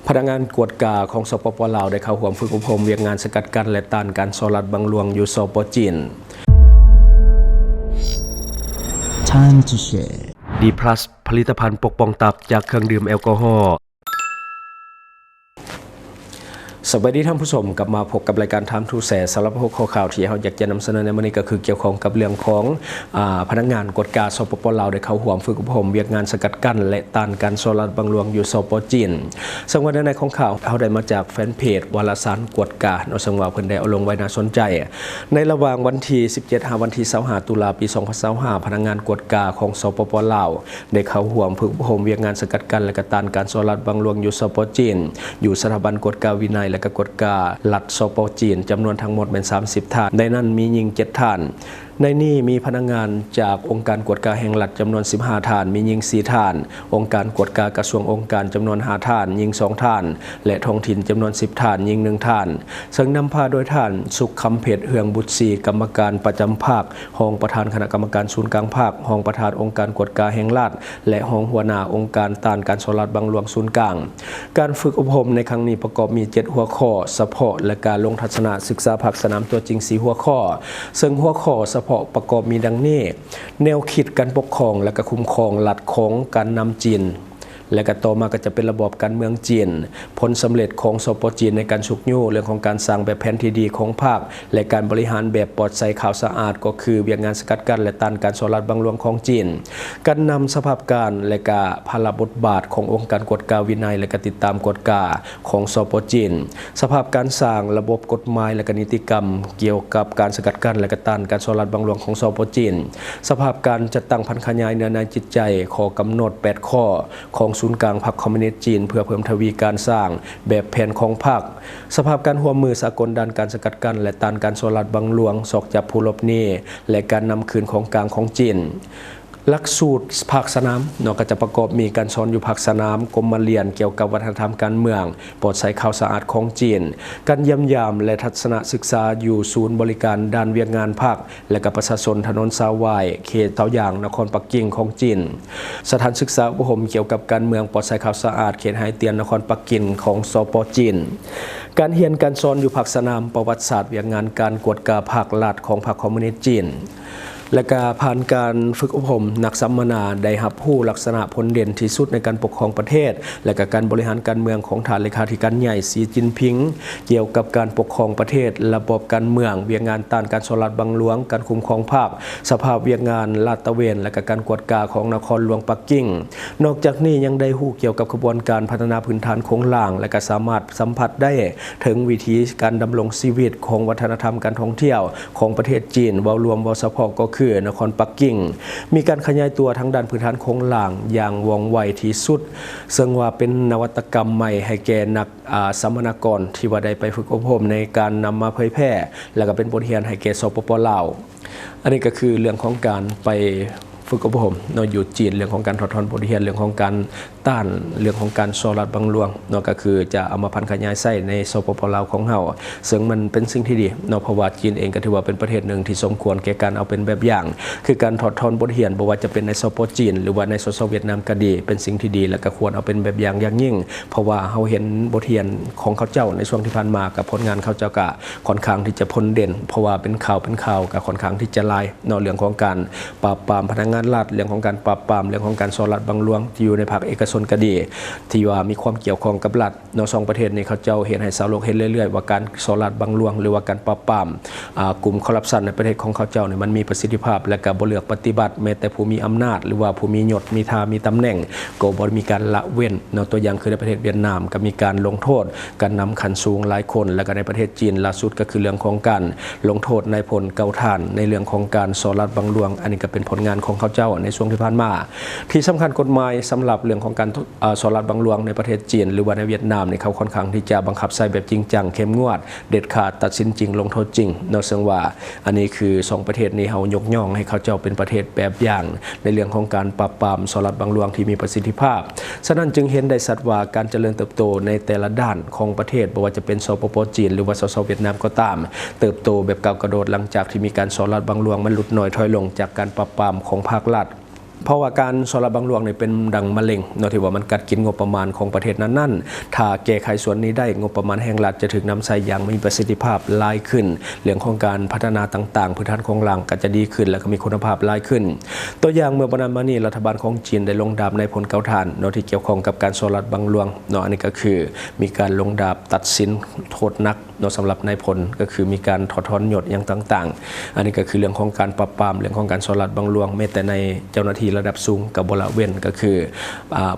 พนักงานกวดกาของสปป.ลาวได้เข้าร่วมฝึกอบรมเวียกงานสกัดกั้นและต้านการโซลัดบังหลวงอยู่สปป.จีน Time to share D+ ผลิตภัณฑ์ปกป้องตับจากเครื่องดื่มแอลกอฮอล์สวัสดีท่านผู้ชมกลับมาพบกับรายการTime to Shareสำหรับหัวข้อข่าวที่เราอยากจะนำเสนอในวันนี้ก็คือเกี่ยวข้องกับเรื่องของพนักงานกวดกาสปป.ลาวได้เข้าร่วมฝึกอบรมเวียกงานสกัดกั้นและต้านการโซลัดบังหลวงอยู่สปป.จีนซึ่งวันในของข่าวเราได้มาจากแฟนเพจวารสารกวดกาซึ่งว่าเพิ่นได้เอาลงไว้น่าสนใจในระหว่างวันที่17 ถึงวันที่25 ตุลาปี 2025พนักงานกวดกาของสปป.ลาวได้เข้าร่วมฝึกอบรมเวียกงานสกัดกั้นและต้านการโซลัดบังหลวงอยู่สปป.จีนอยู่สถาบันกวดกาวินัยและกวดกาหลัดสปป.จีนจำนวนทั้งหมดเป็น30 ท่านในนั้นมีหญิง7 ท่านในนี้มีพนักงานจากองค์การกวดกาแห่งรัฐจำนวน15 ท่านมีหญิง4 ท่านองค์การกวดกากระทรวงองค์การจำนวน5 ท่านหญิง2 ท่านและท้องถิ่นจำนวน10 ท่านหญิง1 ท่านซึ่งนำพาโดยท่านสุขคำเพชรเฮืองบุตรศรีกรรมการประจำภาครองประธานคณะกรรมการศูนย์กลางภาครองประธานองค์การกวดกาแห่งรัฐและรองหัวหน้าองค์การต้านการโซลัดบังหลวงศูนย์กลางการฝึกอบรมในครั้งนี้ประกอบมี7 หัวข้อเฉพาะและการลงทัศนศึกษาภาคสนามตัวจริง4 หัวข้อซึ่งหัวข้อเฉพาะประกอบมีดังนี้แนวคิดการปกครองและก็คุ้มครองหลักของการนำจีนและก็ต่อมาก็จะเป็นระบบการเมืองจีนผลสำเร็จของสปป.จีนในการฉุกยู่เรื่องของการสร้างแบบแผนที่ดีของภาคและการบริหารแบบปลอดภัยข่าวสะอาดก็คือเวียกงานสกัดกั้นและต้านการโซลัดบังหลวงของจีนการนำสภาพการและก็ภาระบทบาทขององค์การกวดกาวินัยและก็ติดตามกวดกาของสปป.จีนสภาพการสร้างระบบกฎหมายและก็นิติกรรมเกี่ยวกับการสกัดกั้นและก็ต้านการโซลัดบังหลวงของสปป.จีนสภาพการจัดตั้งพันขยายเนื้อในจิตใจข้อกำหนด8 ข้อของศูนย์กลางพรรคคอมมิวนิสต์จีนเพื่อเพิ่มทวีการสร้างแบบแผนของพรรคสภาพการร่วมมือสากลด้านการสกัดกั้นและต้านการโซลัดบังหลวงสอกจับผู้หลบหนีและการนำคืนของกลางของจีนหลักสูตรภาคสนามก็จะประกอบมีการสอนอยู่ภาคสนามกรมมาเรียนเกี่ยวกับวัฒนธรรมการเมืองปลอดภัยข่าวสะอาดของจีนการเยี่ยมยามและทัศนศึกษาอยู่ศูนย์บริการด้านเวียกงานภาคและกับประชาชนถนนซาวายเขตเตาหยางนครปักกิ่งของจีนสถานศึกษาอบรมเกี่ยวกับการเมืองปลอดภัยข่าวสะอาดเขตไหเตียนนครปักกิ่งของสปป.จีนการเรียนการสอนอยู่ภาคสนามประวัติศาสตร์เวียกงานการกวดกาภาครัฐของพรรคคอมมิวนิสต์จีนและการผ่านการฝึกอบรมนักสัมมนาได้รับผู้ลักษณะผลเด่นที่สุดในการปกครองประเทศและการบริหารการเมืองของฐานเลขาธิการใหญ่สีจิ้นผิงเกี่ยวกับการปกครองประเทศระบบการเมืองเวียกงานต้านการโซลัดบังหลวงการคุ้มครองภาพสภาพเวียกงานลาดตระเวนและการกวดกาของนครหลวงปักกิ่งนอกจากนี้ยังได้ฮู้เกี่ยวกับกระบวนการพัฒนาพื้นฐานโครงสร้างและก็สามารถสัมผัสได้ถึงวิธีการดำรงชีวิตของวัฒนธรรมการท่องเที่ยวของประเทศจีนเว้ารวมเว้าเฉพาะก็คือนครปักกิ่งมีการขยายตัวทั้งด้านพื้นฐานโครงสร้างอย่างว่องไวที่สุดซึ่งว่าเป็นนวัตกรรมใหม่ให้แก่นักสัมมนากรที่ว่าได้ไปฝึกอบรมในการนำมาเผยแพร่และก็เป็นบทเรียนให้แก่สปป.ลาวอันนี้ก็คือเรื่องของการไปฝึกอบรมอยู่จีนเรื่องของการถอดถอนบทเรียนเรื่องของการต้านเรื่องของการโซลัดบังหลวงก็คือจะเอามาพันขยายใส่ในสปป.ลาวของเฮาซึ่งมันเป็นสิ่งที่ดีเพราะว่าจีนเองก็ถือว่าเป็นประเทศหนึ่งที่สมควรแก่การเอาเป็นแบบอย่างคือการถอดถอนบทเรียนบ่ว่าจะเป็นในสปป.จีนหรือว่าในสสเวียดนามก็ดีเป็นสิ่งที่ดีและก็ควรเอาเป็นแบบอย่างอย่างยิ่งเพราะว่าเฮาเห็นบทเรียนของเขาเจ้าในช่วงที่ผ่านมากับผลงานเขาเจ้าก็ค่อนข้างที่จะพ้นเด่นเพราะว่าเป็นข่าวกับค่อนข้างที่จะลายเรื่องของการปราบปรามพนักงานรัฐเรื่องของการปราบปรามเรื่องของการโซลัดบังหลวงที่อยู่ในภาคเอกชนก็ดีที่ว่ามีความเกี่ยวข้องกับรัฐสองประเทศนี้เขาเจ้าเห็นให้ชาวโลกเห็นเรื่อยๆว่าการโซลัดบังหลวงหรือว่าการปราบปรามกลุ่มคอร์รัปชันในประเทศของเขาเจ้าเนี่ยมันมีประสิทธิภาพและก็บ่เลือกปฏิบัติแม้แต่ผู้มีอำนาจหรือว่าผู้มียศมีมีตำแหน่งก็บ่มีการละเว้นตัวอย่างคือในประเทศเวียดนามก็มีการลงโทษการนำขันสูงหลายคนและก็ในประเทศจีนล่าสุดก็คือเรื่องของการลงโทษนายพลเกาท่านในเรื่องของการโซลัดบังหลวงอันนี้ก็เป็นผลงานของเขาเจ้าในช่วงที่ผ่านมาที่สำคัญกฎหมายสำหรับเรื่องของการโซลัดบังหลวงในประเทศจีนหรือว่าในเวียดนามเขาค่อนข้างที่จะบังคับใช้แบบจริงจังเข้มงวดเด็ดขาดตัดสินจริงลงโทษจริงซึ่งว่าอันนี้คือ2ประเทศนี้เฮายกย่องให้เขาเจ้าเป็นประเทศแบบอย่างในเรื่องของการปราบปรามโซลัดบังหลวงที่มีประสิทธิภาพฉะนั้นจึงเห็นได้ชัดว่าการเจริญเติบโตในแต่ละด้านของประเทศบ่ว่าจะเป็นสปป.จีนหรือว่าสสเวียดนามก็ตามเติบโตแบบก้าวกระโดดหลังจากที่มีการโซลัดบังหลวงมันลดน้อยถอยลงจากการปราบปรามของภาครัฐ เพราะว่าการสลับบางหลวงเนี่ยเป็นดังมะเร็งเนาะที่ว่ามันกัดกินงบประมาณของประเทศนั้นๆถ้าแก้ไขส่วนนี้ได้งบประมาณแห่งรัฐจะถึงนำใช้อย่างมีประสิทธิภาพหลายขึ้นเรื่องของการพัฒนาต่างๆพื้นฐานของหลังก็จะดีขึ้นและก็มีคุณภาพหลายขึ้นตัวอย่างเมื่อปนมานี้รัฐบาลของจีนได้ลงดาบในผลเกาถ่านเนาะที่เกี่ยวข้องกับการสลับบางหลวงเนาะอันนี้ก็คือมีการลงดาบตัดสินโทษหนักเนาะสำหรับนายพลก็คือมีการถอดถอนยศอย่างต่างๆอันนี้ก็คือเรื่องของการปราบปรามเรื่องของการสลับบางหลวงแม้แต่ในเจ้าหน้าที่ระดับสูงกับบ่ละเว้นก็คือ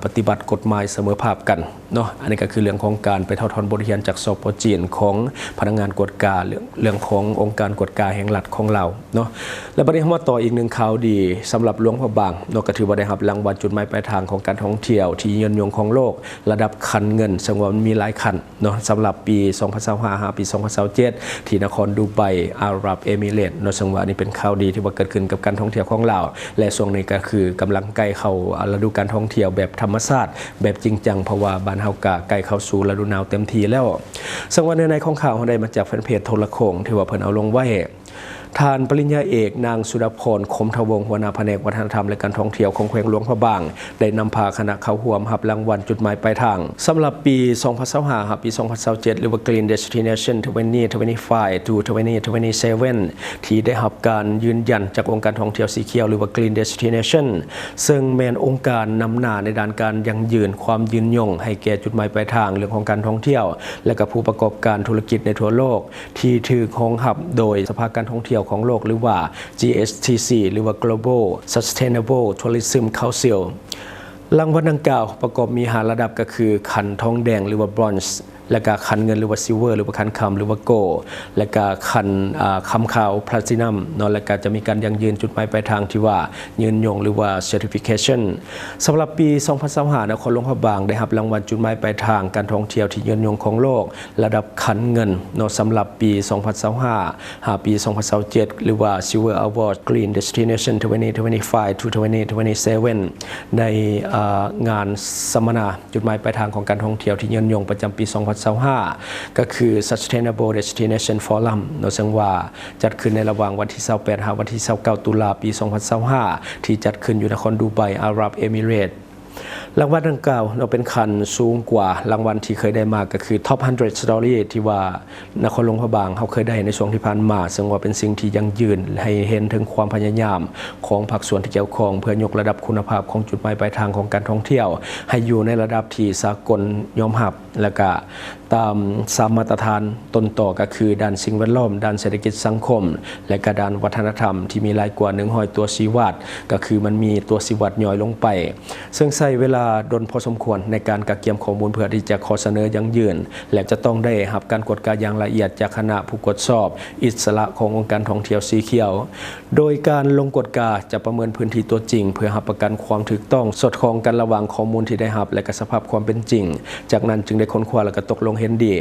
ปฏิบัติกฎหมายเสมอภาคกันเนาะอันนี้ก็คือเรื่องของการไปถอดถอนบทเรียนจากสปจีนของพนักงานกวดกาเรื่องขององค์การกวดกาแห่งรัฐของเราเนาะและประเด็นมาต่ออีกหนึ่งข่าวดีสำหรับหลวงพระบางเนาะก็ถือว่าได้รับรางวัลจุดหมายปลายทางของการท่องเที่ยวที่ยอดนิยมของโลกระดับคันเงินซึ่งว่ามันมีหลายคันเนาะสำหรับปี 2025 ปี 2027 ที่นครดูไบอาหรับเอมิเรตส์เนาะซึ่งว่านี่เป็นข่าวดีที่ว่าเกิดขึ้นกับการท่องเที่ยวของเราและช่วงนี้ก็คือกำลังใกล้เข้าฤดูการท่องเที่ยวแบบธรรมชาติแบบจริงจังเพราะว่าบ้านเฮากะใกล้เข้าสู่ฤดูหนาวเต็มทีแล้วซึ่งว่าในของข่าวเขาได้มาจากแฟนเพจโทรโขงที่ว่าเพิ่นเอาลงไว้ทานปริญญาเอกนางสุดาพรคมทวงศ์หัวหน้าแผนกวัฒนธรรมและการท่องเที่ยวของแขวงหลวงพระบางได้นำพาคณะเข้าร่วมรับรางวัลจุดหมายปลายทางสำหรับปี 2025 ครับปี 2027 หรือว่า Green Destination 2025 to 2027 ที่ได้รับการยืนยันจากองค์การท่องเที่ยวสีเขียวหรือว่า Green Destination ซึ่งแม่นองค์การนำหน้าในด้านการยั่งยืนความยืนยงให้แก่จุดหมายปลายทางเรื่องของการท่องเที่ยวและกับผู้ประกอบการธุรกิจในทั่วโลกที่ถือของรับโดยสภาการท่องเที่ยวของโลกหรือว่า GSTC หรือว่า Global Sustainable Tourism Council รางวัลดังกล่าวประกอบมี5ระดับก็คือขันทองแดงหรือว่า Bronze และก็คันเงินหรือว่าซิลเวอร์หรือว่าคันคำหรือว่าโกและก็คันคำขาวแพลตินัมเนาะและก็จะมีการยั่งยืนจุดหมายปลายทางที่ว่ายืนยงหรือว่า certification สำหรับปี 2025 นครหลวงพระบางได้รับรางวัลจุดหมายปลายทางการท่องเที่ยวที่ยืนยงของโลกระดับคันเงินเนาะสำหรับปี 2025 หาปี 2027 หรือว่า Silver Award Green Destination 2025 to 2027 ในงานสัมมนาจุดหมายปลายทางของการท่องเที่ยวที่ยืนยงประจำปี 2025 ก็คือ Sustainable Destination Forum เนาะซึ่งว่าจัดขึ้นในระหว่างวันที่ 28 ถึงวันที่ 29 ตุลาปี 2025 ที่จัดขึ้นอยู่นครดูไบอาหรับเอมิเรตส์รางวัลดังกล่าวเราเป็นคันสูงกว่ารางวัลที่เคยได้มาก็คือ Top 100 Story ที่ว่านครหลวงพระบางเขาเคยได้ในช่วงที่ผ่านมาซึ่งว่าเป็นสิ่งที่ยั่งยืนให้เห็นถึงความพยายามของภาคส่วนที่เกี่ยวข้องเพื่อยกระดับคุณภาพของจุดหมายปลายทางของการท่องเที่ยวให้อยู่ในระดับที่สากลยอมรับและก็ตามสามมาตรฐานต้นต่อก็คือด้านสิ่งแวดล้อมด้านเศรษฐกิจสังคมและก็ด้านวัฒนธรรมที่มีหลายกว่า100ตัวชี้วัดก็คือมันมีตัวชี้วัดย่อยลงไปซึ่งใช้เวลาดนพอสมควรในการกักเก็บข้อมูลเพื่อที่จะขอเสนอยั่งยืนและจะต้องได้รับการกวดกาอย่างละเอียดจากคณะผู้กวดสอบอิสระขององค์การท่องเที่ยวสีเขียวโดยการลงกวดกาจะประเมินพื้นที่ตัวจริงเพื่อรับประกันความถูกต้องสอดคล้องกันระหว่างข้อมูลที่ได้รับและก็สภาพความเป็นจริงจากนั้นจึงได้ค้นคว้าและก็ตกลงเห็นดี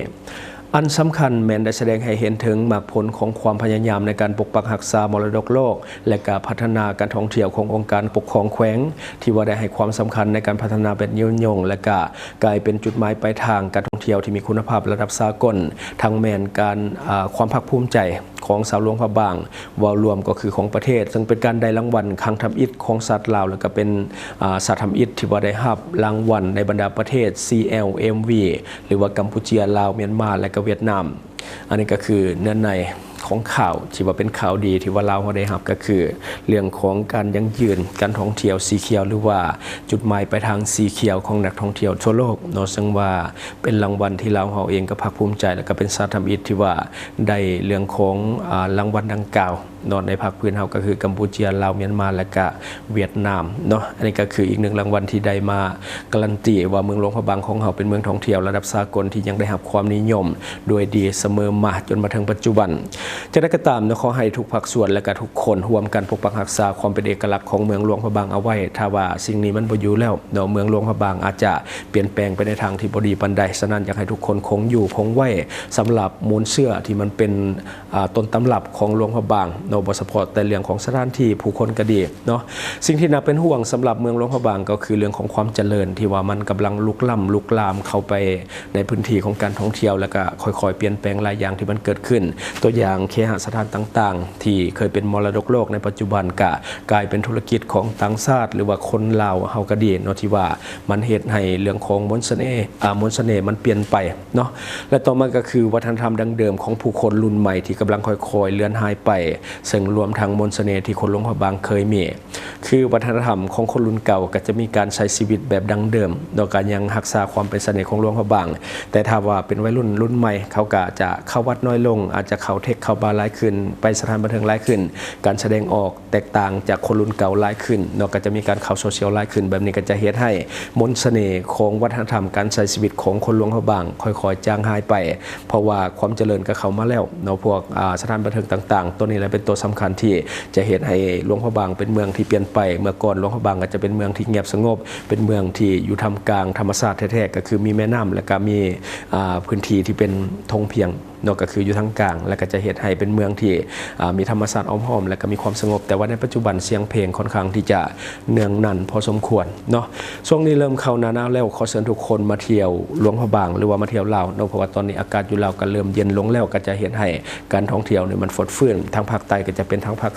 อันสำคัญแม้นได้แสดงให้เห็นถึงมรรคผลของความพยายามในการปกปักรักษามรดกโลกและการพัฒนาการท่องเที่ยวขององค์การปกครองแขวงที่ว่าได้ให้ความสำคัญในการพัฒนาแบบยืนยงและก็กลายเป็นจุดหมายปลายทางการท่องเที่ยวที่มีคุณภาพระดับสากลทั้งแม้นการความภาคภูมิใจของสาวหลวงพระบางวาวรวมก็คือของประเทศซึ่งเป็นการได้รางวัลครั้งทำอิฐของสัตว์ลาวแล้วก็เป็นสัตว์ทำอิฐที่ว่าได้รับรางวัลในบรรดาประเทศ CLMV หรือว่ากัมพูชาลาวเมียนมาและก็เวียดนามอันนี้ก็คือเนื้อในของข่าวที่ว่าเป็นข่าวดีที่ว่าเราได้รับก็คือเรื่องของการยั่งยืนการท่องเที่ยวสีเขียวหรือว่าจุดหมายไปทางสีเขียวของนักท่องเที่ยวทั่วโลกเนาะซึ่งว่าเป็นรางวัลที่เราเองก็ภาคภูมิใจและก็เป็นสาธรรมอิฐที่ว่าได้เรื่องของรางวัลดังกล่าวนอนในภาคพื้นเฮาก็คือกัมพูชาลาวเมียนมาและก็เวียดนามเนาะอันนี้ก็คืออีกหนึ่งรางวัลที่ได้มาการันตีว่าเมืองหลวงพระบางของเฮาเป็นเมืองท่องเที่ยวระดับสากลที่ยังได้รับความนิยมโดยดีเสมอมาจนมาถึงปัจจุบันจะได้ก็ตามเนาะขอให้ทุกภาคส่วนและก็ทุกคนร่วมกันปกปักรักษาความเป็นเอกลักษณ์ของเมืองหลวงพระบางเอาไว้ถ้าว่าสิ่งนี้มันบ่อยู่แล้วเนาะเมืองหลวงพระบางอาจจะเปลี่ยนแปลงไปในทางที่บ่ดีปานใดฉะนั้นอยากให้ทุกคนคงอยู่คงไว้สำหรับมูลเชื่อที่มันเป็นต้นตำรับของหลวงพระบางเนาะบ่เฉพาะแต่เรื่องของสถานที่ผู้คนก็ดีเนาะสิ่งที่น่าเป็นห่วงสำหรับเมืองหลวงพระบางก็คือเรื่องของความเจริญที่ว่ามันกำลังลุกลามเข้าไปในพื้นที่ของการท่องเที่ยวแล้วก็ค่อยๆเปลี่ยนแปลงหลายอย่างที่มันเกิดขึ้นตัวอย่าง เคหสถานต่างๆ ที่เคยเป็นมรดกโลกในปัจจุบันก็กลายเป็นธุรกิจของต่างชาติหรือว่าคนลาวเฮาก็ดีเนาะที่ว่ามันเฮ็ดให้เรื่องของมนต์เสน่ห์มนต์เสน่ห์มันเปลี่ยนไปเนาะและต่อมาก็คือวัฒนธรรมดั้งเดิมของผู้คนรุ่นใหม่ที่กำลังค่อยๆเลือนหายไปซึ่งรวมทั้งมนต์เสน่ห์ที่คนหลวงพระบางเคยมีคือวัฒนธรรมของคนรุ่นเก่าก็จะมีการใช้ชีวิตแบบดั้งเดิมโดยการยังรักษาความเป็นเสน่ห์ของหลวงพระบางแต่ถ้าว่าเป็นวัยรุ่นใหม่เขาก็จะเข้าวัดน้อยลงอาจจะเข้าเทคเข้าบาร์หลายขึ้นไปสถานบันเทิงหลายขึ้นการแสดงออกแตกต่างจากคนรุ่นเก่าหลายขึ้นเนาะก็จะมีการเข้าโซเชียลหลายขึ้นแบบนี้ก็จะเฮ็ดให้มนต์เสน่ห์ของวัฒนธรรมการใช้ชีวิตของคนหลวงพระบางค่อยๆจางหายไปเพราะว่าความเจริญก็เข้ามาแล้วเนาะพวกสถานบันเทิงต่างๆตัวนี้แหละเป็นตัวสำคัญที่จะเฮ็ดให้หลวงพระบางเป็นเมืองที่เปลี่ยนไปเมื่อก่อนหลวงพระบางก็จะเป็นเมืองที่เงียบสงบเป็นเมืองที่อยู่ท่ามกลางธรรมชาติแท้ๆก็คือมีแม่น้ำและก็มีพื้นที่ที่เป็นธงเพียงเนาะก็คืออยู่ทางกลางและก็จะเฮ็ดให้เป็นเมืองที่มีธรรมชาติอ้อมห้อมและก็มีความสงบแต่ว่าในปัจจุบันเสียงเพลงค่อนข้างที่จะเนืองนั่นพอสมควรเนาะช่วงนี้เริ่มเข้าหน้าหนาวแล้วขอเชิญทุกคนมาเที่ยวหลวงพระบางหรือว่ามาเที่ยวลาวเนาะเพราะว่าตอนนี้อากาศอยู่ลาวก็เริ่มเย็นลงแล้วก็จะเฮ็ดให้การท่องเที่ยวเนี่ยมันฟดฟื้นทางภาคใต้ก็จะเป็นทางภาค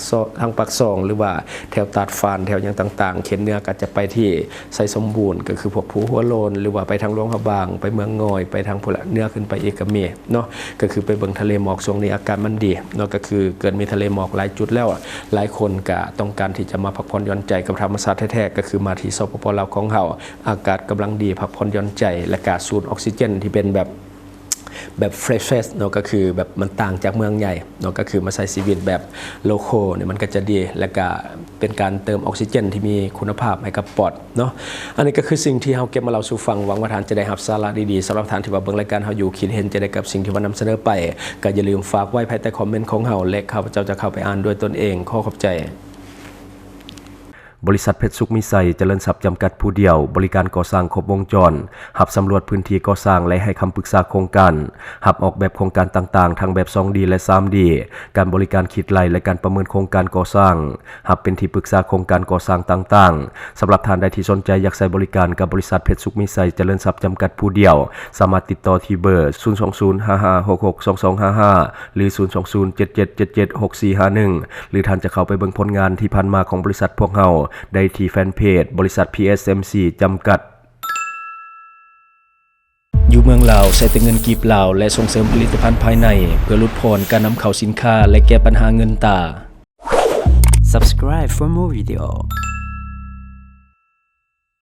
ซองหรือว่าแถวตาดฟานแถวอย่างต่างๆเขตเหนือก็จะไปที่ไซสมบูรณ์ก็คือพวกภูหัวโลนหรือว่าไปทางหลวงพระบางไปเมืองงอยไปทางพุ่นละเหนือขึ้นไปอีกก็มีเนาะก็คือไปเบิ่งทะเลหมอกช่วงนี้อากาศมันดีเนาะก็คือเกิดมีทะเลหมอกหลายจุดแล้วหลายคนก็ต้องการที่จะมาพักผ่อนหย่อนใจกับธรรมชาติแท้ๆก็คือมาที่สปป.ลาวของเฮาอากาศกำลังดีพักผ่อนหย่อนใจและก็สูดออกซิเจนที่เป็นแบบเฟรชเนาะก็คือแบบมันต่างจากเมืองใหญ่เนาะก็คือมาใช้ชีวิตแบบโลคอลเนี่ยมันก็จะดีและก็เป็นการเติมออกซิเจนที่มีคุณภาพให้กับปอดเนาะอันนี้ก็คือสิ่งที่เฮาเก็บมาเล่าสู่ฟังหวังว่าท่านจะได้รับสาระดีๆสำหรับท่านที่ว่าเบิ่งรายการเฮาอยู่คิดเห็นจะได้กับสิ่งที่ว่านำเสนอไปก็อย่าลืมฝากไว้ภายใต้คอมเมนต์ของเฮาและข้าพเจ้าจะเข้าไปอ่านด้วยตนเองขอขอบใจบริษัทเพชรสุขมิไซเจริญทรัพย์จำกัดผู้เดียวบริการก่อสร้างครบวงจรหับสำรวจพื้นที่ก่อสร้างและให้คำปรึกษาโครงการหับออกแบบโครงการต่างๆทั้งแบบ 2D และ 3D การบริการคิดไล่และการประเมินโครงการก่อสร้างหับเป็นที่ปรึกษาโครงการก่อสร้างต่างๆสำหรับท่านใดที่สนใจอยากใช้บริการกับบริษัทเพชรสุขมิไซเจริญทรัพย์จำกัดผู้เดียวสามารถติดต่อที่เบอร์ 02055662255 หรือ 02077776451 หรือท่านจะเข้าไปเบิ่งผลงานที่ผ่านมาของบริษัทพวกเฮาได้ที่แฟนเพจบริษัท PSMC จำกัดอยู่เมืองลาวใช้แต่เงินกีบลาวและส่งเสริมผลิตภัณฑ์ภายในเพื่อลดผ่อนการนำเข้าสินค้าและแก้ปัญหาเงินตา Subscribe for more video.